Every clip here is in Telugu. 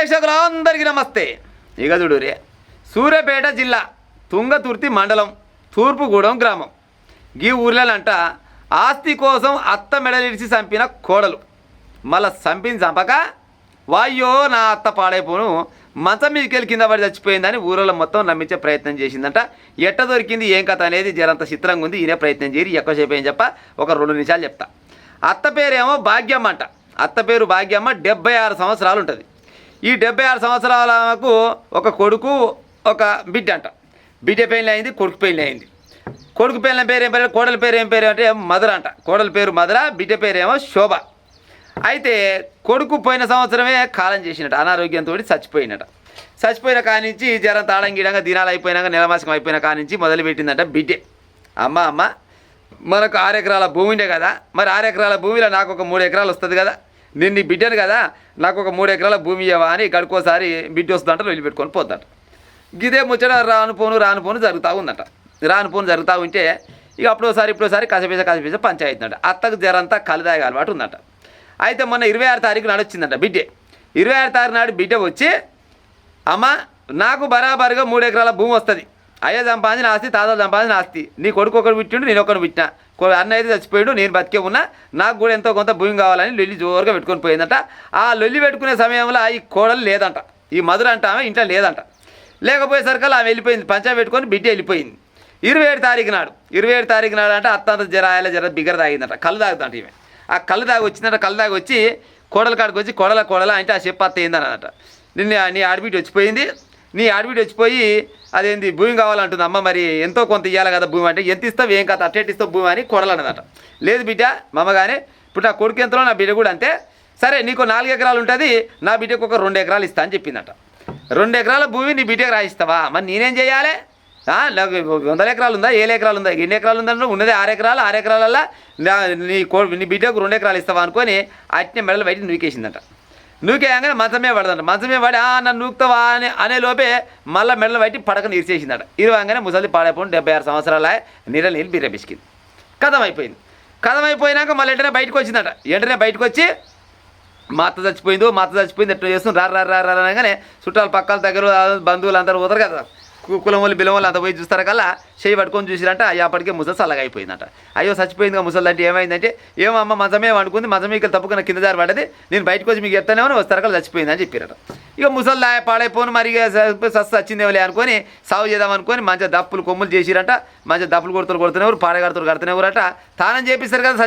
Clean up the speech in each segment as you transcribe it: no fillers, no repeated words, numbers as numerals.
ప్రేక్షకులందరికీ నమస్తే. ఇక చూడురే, సూర్యాపేట జిల్లా తుంగతుర్తి మండలం తూర్పుగూడెం గ్రామం. ఈ ఊర్లనంట ఆస్తి కోసం అత్త మెడలిడిచి చంపిన కోడలు మళ్ళా చంపక వాయ్యో నా అత్త పాడైపోను మంచం మీదకెళ్ళి కింద పడి చచ్చిపోయిందని ఊరిలో మొత్తం నమ్మించే ప్రయత్నం చేసిందంట. ఎట్ట దొరికింది ఏం కథ అనేది జరంత చిత్రంగా ఉంది. ఈయనే ప్రయత్నం చేయరు, ఎక్కువసేపు ఏం చెప్ప ఒక 2 నిమిషాలు చెప్తా. అత్త పేరేమో భాగ్యమ్మ అంట. అత్త పేరు భాగ్యమ్మ, 76 సంవత్సరాలు ఉంటుంది. ఈ 76 సంవత్సరాలకు ఒక కొడుకు ఒక బిడ్డ అంట. బిడ్డ పెళ్ళి అయింది, కొడుకు పెళ్ళి అయింది. కొడుకు పెళ్ళిన పేరు ఏం పేరు, కోడల పేరు ఏం పేరు అంటే మధుర అంట. కోడల పేరు మధుర, బిడ్డ పేరేమో శోభ. అయితే కొడుకు పోయిన సంవత్సరమే కాలం చేసినట్టు, అనారోగ్యంతో చచ్చిపోయినట. చచ్చిపోయిన కానించి జరం తాడంగిడంగా దినాలు అయిపోయినాక నెలమాసం అయిపోయిన కానించి మొదలుపెట్టిందంట బిడ్డే. అమ్మ మనకు 6 ఎకరాల భూమి ఉండే కదా, మరి 6 ఎకరాల భూమిలో నాకు ఒక 3 ఎకరాలు వస్తుంది కదా, నేను నీ బిడ్డను కదా, నాకు ఒక 3 ఎకరాల భూమి ఇవ్వవా అని గడుకోసారి బిడ్డ వస్తుందంట, వెళ్ళి పెట్టుకొని పోతుందట. గిదే ముచ్చట రాను పోను జరుగుతూ ఉందట. జరుగుతూ ఉంటే ఇక ఇప్పుడోసారి కసపేస పంచాయతీ అంట. అత్తకు జరంతా కలుదాగా అలవాటు ఉందట. అయితే మొన్న 26 తారీఖు నాడు వచ్చిందంట బిడ్డే. 26 తారీఖు నాడు బిడ్డ వచ్చి, అమ్మ నాకు బరాబరుగా 3 ఎకరాల భూమి వస్తుంది, అయ్యా సంపాదించిన ఆస్తి, తాతలు సంపాదించిన ఆస్తి, నీ కొడుకు ఒకడు పుట్టిండు, నేను ఒకరు పుట్టినా, అన్న అయితే చచ్చిపోయాడు, నేను బతికే ఉన్నా, నాకు కూడా ఎంతో కొంత భూమి కావాలని లొల్లి జోరుగా పెట్టుకొని పోయిందంట. ఆ లొల్లి పెట్టుకునే సమయంలో ఈ కోడలు లేదంట, ఈ మధుర అంట ఆమె ఇంట్లో లేదంట. లేకపోయేసరికి ఆమె వెళ్ళిపోయింది, పంచా పెట్టుకొని బిడ్డ వెళ్ళిపోయింది. 27 తారీఖు నాడు అంటే అత్తంత జర బిగ్గర తాగిందట, కళ్ళు తాగుతుంట ఈమె. ఆ కళ్ళు తాగి వచ్చిందంట. కళ్ళు తాగి వచ్చి కోడల కాడికి వచ్చి కోడల అంటే ఆ చెప్పు అత్త ఏందనట, నీ ఆడబిడ్డ వచ్చిపోయింది, నీ ఆడబిడ్డ వచ్చిపోయి అదేంది భూమి కావాలంటుంది, అమ్మ మరి ఎంతో కొంత ఇవ్వాలి కదా భూమి అంటే, ఎంత ఇస్తావు ఏం కథ, అట్టేటిస్తావు భూమి అని కోడలు అన్నదట. లేదు బిడ్డ మమ్మగానే, ఇప్పుడు నా కొడుకు ఎంతలో నా బిడ్డ కూడా అంతే, సరే నీకు 4 ఎకరాలు ఉంటుంది, నా బిడ్డకు ఒక 2 ఎకరాలు ఇస్తా అని చెప్పిందట. 2 ఎకరాల భూమి నీ బిడ్డకు రాయిస్తావా, మరి నేనేం చేయాలి, 100 ఎకరాలు ఉందా, 7 ఎకరాలు ఉందా, ఎన్ని ఎకరాలు ఉందంటే ఉన్నదే 6 ఎకరాలు, 6 ఎకరాలల్లో నీ బిడ్డకు 2 ఎకరాలు ఇస్తావా అనుకొని అట్నే మెడలు బయట నూకేసిందట. నూకేయంగానే మంచమే పడదంట. మంచమే పడి నన్ను నూకుతావా అనే లోపే మళ్ళీ మెడలు బయట పడక నీర్చేసిందట. ఇరవంగానే ముసలి పాడైపోయి 76 సంవత్సరాల నీళ్ళు బిర్ర పిసికింది. కథం అయిపోయినాక మళ్ళీ వెంటనే బయటకు వచ్చిందట. వెంటనే బయటకు వచ్చి మా అత్త చచ్చిపోయింది ఎట్లా చేస్తుంది అనగానే చుట్టాలు పక్కల దగ్గర బంధువులు అందరూ పోతారు కదా, కులం వాళ్ళు బిలం వాళ్ళు అంత పోయి చూస్తారు కల్లా చేయి పట్టుకొని చూసిరంట. అప్పటికే ముసలి చల్లగా అయిపోయిందంట. అయ్యో చచ్చిపోయింది కదా ముసలి అంటే ఏమైందంటే, ఏమమ్మ మంచమే అనుకుంది, మంచమీకి తప్పుకున్న కింద జారి పడ్డది, నేను బయటకు వచ్చి మీకు చెప్తానేమో వస్తారు కల్లా చచ్చిపోయిందని చెప్పారట. ఇక ముసలి పాడైపోను మరి సస్సు వచ్చిందేమోలే అనుకొని సాగు చేద్దామనుకొని మంచిగా దప్పులు కొమ్ములు చేసిరంట. మంచిగా దప్పులు కొడుతున్నారు, కడుతున్నవారట. తానం చేపిస్తారు కదా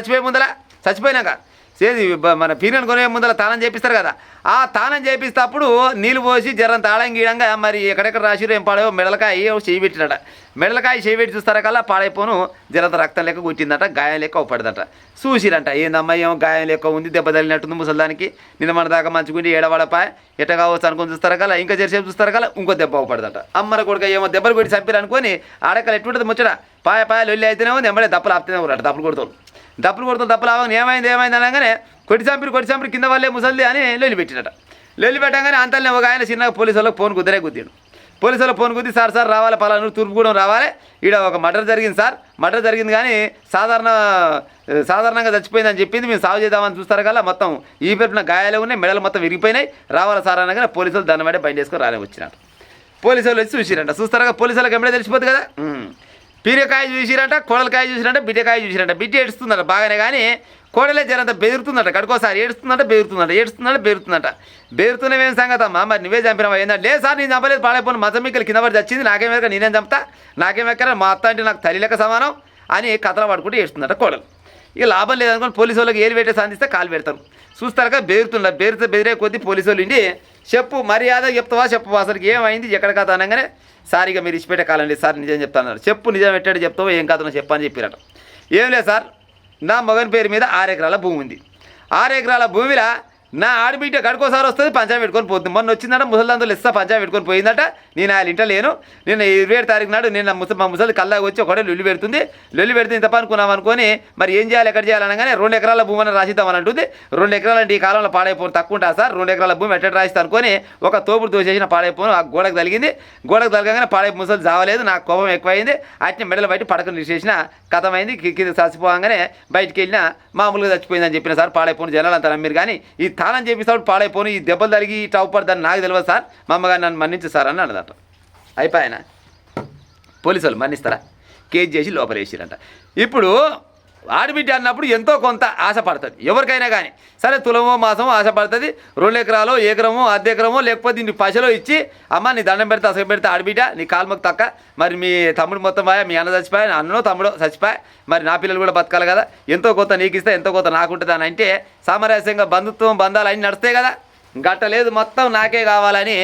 చచ్చిపోయినాక చేసి మన పీరియన్ కొనే ముందర తానం చేపిస్తారు కదా, ఆ తానం చేపిస్తేప్పుడు నీళ్ళు పోసి జరం తాళం గీయంగా మరి ఎక్కడెక్కడ రాసిరు ఏం పాడేవో మెడలకాయ చేయి పెట్టినట. మెడలకాయ చేయి పెట్టి చూస్తారా కల్లా పాడైపోను జరంత రక్తం లెక్క కొట్టిందట, గాయం లెక్క అవుపడదట. చూసిరంట, ఏందమ్మా ఏమో గాయం లెక్క ఉంది, దెబ్బ తగిలినట్టుంది ముసలిదానికి, నిన్న మన దాకా మంచుకుంటే ఏడవడపాయ ఎట్ట కావచ్చు అనుకుని చూస్తారా కల్లా ఇంకా జరిసేపు చూస్తారా కల్లా ఇంకో దెబ్బ అవుపడదట. అమ్మర కొడుక ఏమో దెబ్బలు కొట్టి చంపారు అనుకొని ఆడకలు ఎట్టుంటుంది ముచ్చట, పాయ లొల్లి అయితేనే ఉంది, ఎంబడే దప్పులు ఆపుతూనే ఊరట. దప్పులు కొడుతారు ఏమైంది అనగానే కొట్టి చంపి కింద వాళ్ళే ముసలిది అని లొల్లి పెట్టినట. లొల్లి పెట్టగానే అంతల్ని ఒక ఆయన చిన్నగా పోలీసు వాళ్ళకి ఫోన్ గుద్దిండు. పోలీసు వాళ్ళకి ఫోన్ కుద్ది, సార్ రావాలి, పలానూరు తూర్పుగూడెం రావాలి, ఈడ ఒక మర్డర్ జరిగింది సార్, మర్డర్ జరిగింది కానీ సాధారణంగా చచ్చిపోయిందని చెప్పింది, మేము సాగు చేద్దామని చూస్తారు కదా, మొత్తం ఈ పెరిపిన గాయాలు ఉన్నాయి, మెడలు మొత్తం విరిగిపోయినాయి, రావాలి సార్ అనగానే పోలీసు వాళ్ళు దాన్ని బట్టి బయట వేసుకొని రాలే వచ్చినట్టు. పోలీసు వాళ్ళు వచ్చి చూసిరంట. చూస్తారా పోలీసు వాళ్ళకి ఎప్పుడే తెలిసిపోతుంది కదా. పీరకాయ చూసిరంట, కోడలకాయ చూసిరంట, బిడ్డకాయ చూసిరంట. బిడ్డ ఏడుస్తుందట బాగానే, కానీ కోడలే జరంత బెదురుతుందట. కడుకోసారి ఏడుస్తుందంట బెదురుతున్నవేం సంగతమ్మా, మరి నువ్వే చంపినావా ఏంటంటే, లేదు సార్ నేను చంపలేదు, పాడైపోయిన మజమీకలు కింద పడి చచ్చింది, నాకేమెక్క నేనేం చంపుతా, నాకేమెక్కర మా అత్త అంటే నాకు తల్లి లెక్క సమానం అని కథలు పడుకుంటూ ఏడుస్తుందట కోడలు. ఇక లాభం లేదనుకోని పోలీసు వాళ్ళకి ఏలు పెట్టే సాధిస్తే కాలు పెడతారు. చూస్తారు కదా బెదిరే కొద్దీ పోలీసు వాళ్ళు ఇండి చెప్పు మర్యాద చెప్తావా చెప్పవా, అసలుకి ఏమైంది ఎక్కడ కథ అనగానే, సార్ ఇక మీరు ఇచ్చిపెట్టే కాలండి సార్, నిజం చెప్తాను, చెప్పు నిజం పెట్టాడు చెప్తావో ఏం కథనో చెప్పని చెప్పిరట. ఏం లేదు సార్, నా మగని పేరు మీద 6 ఎకరాల భూమి ఉంది. 6 ఎకరాల భూమిలో నా ఆడబిడ్డ గడుకోసారి వస్తుంది, పంచాయతీ పెట్టుకొని పోతుంది. మొన్న వచ్చిందట ముసలిదంతా ఇస్తా పంచాయతీ పెట్టుకొని పోయిందట. నేను ఆయన ఇంట్లో లేను, నిన్న 27 తారీఖు నాడు నేను మా ముసలి కల్లాగా వచ్చి ఒకటే లొల్లి పెడుతుంది ఇంత అనుకున్నాం అనుకొని మరి ఏం చేయాలి ఎక్కడ చేయాలనగానే 2 ఎకరాల భూమి అని రాసిద్దామని అంటుంది. 2 ఎకరాలు అంటే ఈ కాలంలో పాడైపోను తక్కువ ఉంటుంది సార్, 2 ఎకరాల భూమి ఎట్ట రాయిస్తా అనుకొని ఒక తోపుడు తోసేసిన పాడైపోను ఆ గోడకు తలగగానే పాడైపు ముసలి చావలేదు, నాకు కోపం ఎక్కువైంది, అట్నే మెడలు బయట పడకలు చేసిన కథమైంది. కింద చచ్చిపోగానే బయటికి వెళ్ళినా మామూలుగా చచ్చిపోయిందని చెప్పిన సార్, పాడైపోను జనాలు అంతా నమ్మిరు కానీ ఈ తాళం చేపిస్తాడు పాడైపోను ఈ దెబ్బలు తగిలి టవ్ పడదని నాకు తెలియదు సార్ మా అమ్మగారు నన్ను మన్నించు సార్ అని అన్నదట. అయిపోయాయన పోలీసు వాళ్ళు మన్నిస్తారా? కేసు చేసి లోపల వేసిరంట. ఇప్పుడు ఆడబిడ్డ అన్నప్పుడు ఎంతో కొంత ఆశపడుతుంది ఎవరికైనా కానీ. సరే తులమో మాసమో ఆశపడుతుంది, 2 ఎకరాలో ఎకరమో అర్ధ ఎకరమో లేకపోతే నీ పశలో ఇచ్చి అమ్మ నీ దండం పెడితే అసలు పెడితే ఆడబిడ్డ నీ కాలుమకు తక్క, మరి మీ తమ్ముడు మొత్తం పోయా, మీ అన్న చచ్చిపోయా, అన్నో తమ్ముడో చచ్చిపోయా, మరి నా పిల్లలు కూడా బతకాలి కదా, ఎంతో కొంత నీకు ఇస్తే ఎంతో కొంత నాకుంటుంది అని అంటే సామరస్యంగా బంధుత్వం బంధాలు అన్నీ నడుస్తాయి కదా. గట్టలేదు మొత్తం నాకే కావాలని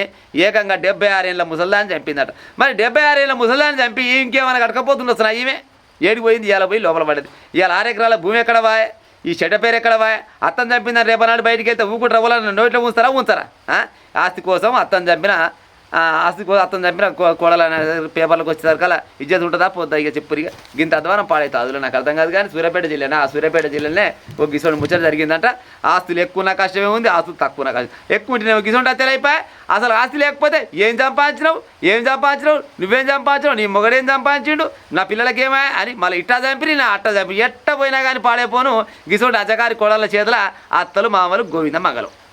ఏకంగా 76 ఏళ్ళ ముసల్దాన్ని చంపిందట. మరి 76 ఏళ్ళ ముసల్దాన్ని చంపి ఇంకేమైనా కడకపోతుండొచ్చు నా ఈమె ఏడికి పోయింది, ఇవాళ పోయి లోపల పడ్డది. ఇవాళ 6 ఎకరాల భూమి ఎక్కడ వాయే, ఈ చెడ్డ పేరు ఎక్కడ వాయే, అత్తను చంపిందని రేపనాడు బయటికి వెళ్తే ఊకుంటారా వాళ్ళని నోట్లో ఉంచుతారా? ఆస్తి కోసం అత్తను చంపిన అత్తను చంపిన కోడలు పేపర్లకు వచ్చేసరికల్లా ఇజ్జత్ ఉంటుందా పోద్దా? ఇక చెప్పురిగా గింత అధ్వానం పాడైతే అందులో నాకు అర్థం కాదు. కానీ సూర్యాపేట జిల్లానే ఆ సూర్యాపేట జిల్లానే ఒక గిసోడు ముచ్చట జరిగిందంట. ఆస్తులు ఎక్కువ నా కష్టమే ఉంది, ఆస్తులు తక్కువ నా కష్టం. ఎక్కువ ఉంటే గిసోంటి హత్యలు అయిపోయాయి. అసలు ఆస్తి లేకపోతే ఏం సంపాదించినావు, నువ్వేం సంపాదించినావు, నీ మొగడేం సంపాదించిండు, నా పిల్లలకేమా అని మళ్ళీ ఇట్టా చంపి నా అట్టా చంపి ఎట్ట పోయినా కానీ పాడైపోను గిసోంటి అజగారి కోడళ్ళ చేతుల అత్తలు మామలు గోవింద మంగళం.